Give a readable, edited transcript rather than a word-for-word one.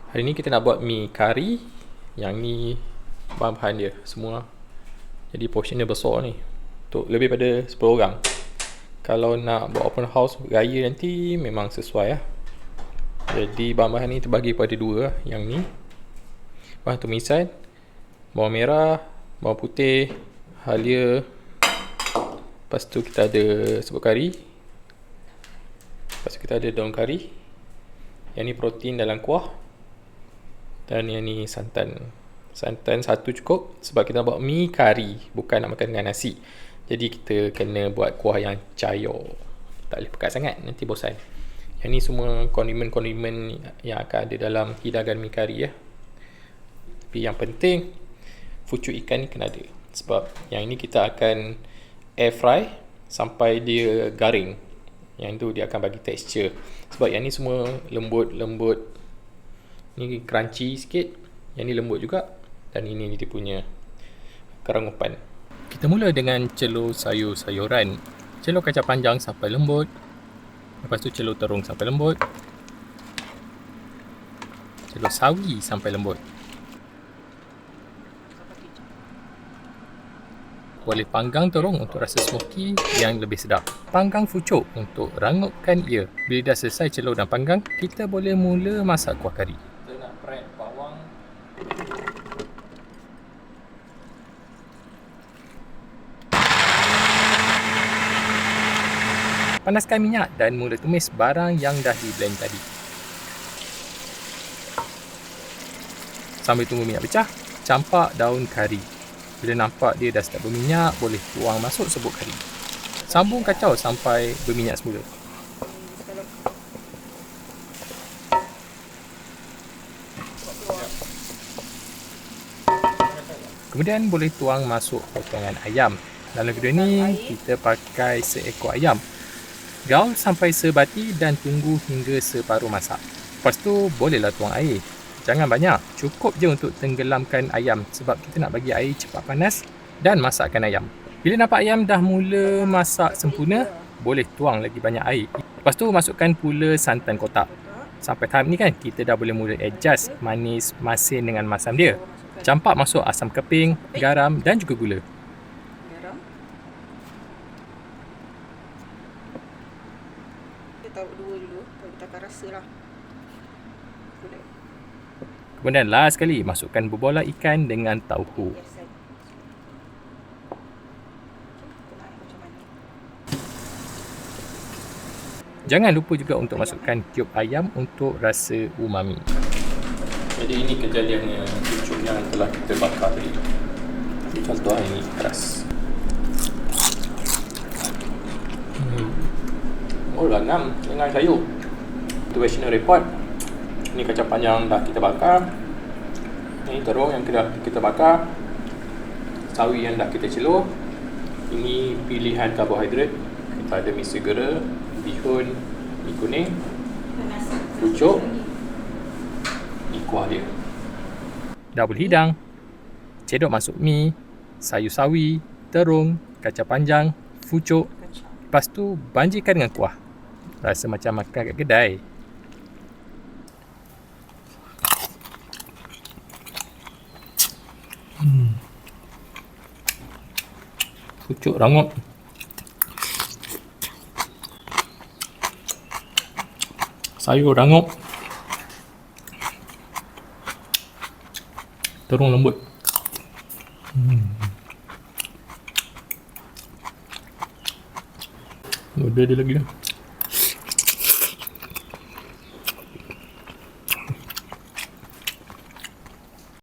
Hari ni kita nak buat mi kari. Yang ni bahan-bahan dia semua. Jadi portion dia besar ni, untuk lebih pada 10 orang. Kalau nak buat open house raya nanti memang sesuai lah. Jadi bahan-bahan ni terbagi pada dua lah. Yang ni bahan tumisan, bawang merah, bawang putih, halia. Lepas tu kita ada serbuk kari. Lepas tu kita ada daun kari. Yang ni protein dalam kuah. Dan yang ni santan. Santan satu cukup sebab kita buat mi kari, bukan nak makan dengan nasi. Jadi kita kena buat kuah yang cair. Tak boleh pekat sangat, nanti bosan. Yang ni semua kondimen-kondimen yang akan ada dalam hidangan mi kari ya. Tapi yang penting fucuk ikan ni kena ada. Sebab yang ini kita akan air fry sampai dia garing. Yang tu dia akan bagi tekstur. Sebab yang ni semua lembut-lembut. Ni crunchy sikit, yang ni lembut juga, dan ini dia punya kerangupan. Kita mula dengan celur sayur-sayuran. Celur kacang panjang sampai lembut. Lepas tu celur terung sampai lembut. Celur sawi sampai lembut. Boleh panggang terung untuk rasa smoky yang lebih sedap. Panggang fucuk untuk rangupkan ia. Bila dah selesai celur dan panggang, kita boleh mula masak kuah kari. Kita nak prep bawang. Panaskan minyak dan mula tumis barang yang dah di blend tadi. Sambil tunggu minyak pecah, campak daun kari. Bila nampak dia dah start berminyak, boleh tuang masuk serbuk kari. Sambung kacau sampai berminyak semula. Kemudian boleh tuang masuk potongan ayam. Dalam video ni, kita pakai seekor ayam. Gaul sampai sebati dan tunggu hingga separuh masak. Lepas tu, bolehlah tuang air. Jangan banyak, cukup je untuk tenggelamkan ayam sebab kita nak bagi air cepat panas dan masakkan ayam. Bila nampak ayam dah mula masak sempurna, boleh tuang lagi banyak air. Lepas tu, masukkan pula santan kotak. Sampai tahap ni kan, kita dah boleh mula adjust manis masin dengan masam dia. Campak masuk asam keping, garam dan juga gula. Kita taruh dua dulu, kita akan rasa lah. Kemudian last sekali, masukkan berbola ikan dengan tauhu. Jangan lupa juga untuk masukkan cube ayam untuk rasa umami. Jadi ini kejadiannya pucuk yang telah kita bakar tadi. Contoh ini keras. Oh lah, 6 dengan sayur. Itu versional report. Ini kacang panjang dah kita bakar. Ini terung yang kita bakar. Sawi yang dah kita celur. Ini pilihan karbohidrat. Kita ada mi segera, bihun, mi kuning, pucuk, ni kuah dia. Dah boleh hidang. Cedok masuk mi, sayur sawi, terung, kacang panjang, pucuk. Lepas tu banjirkan dengan kuah. Rasa macam makan kat kedai. Pucuk rangup. Sayur rangup. Terung lembut. Ada lagi lah.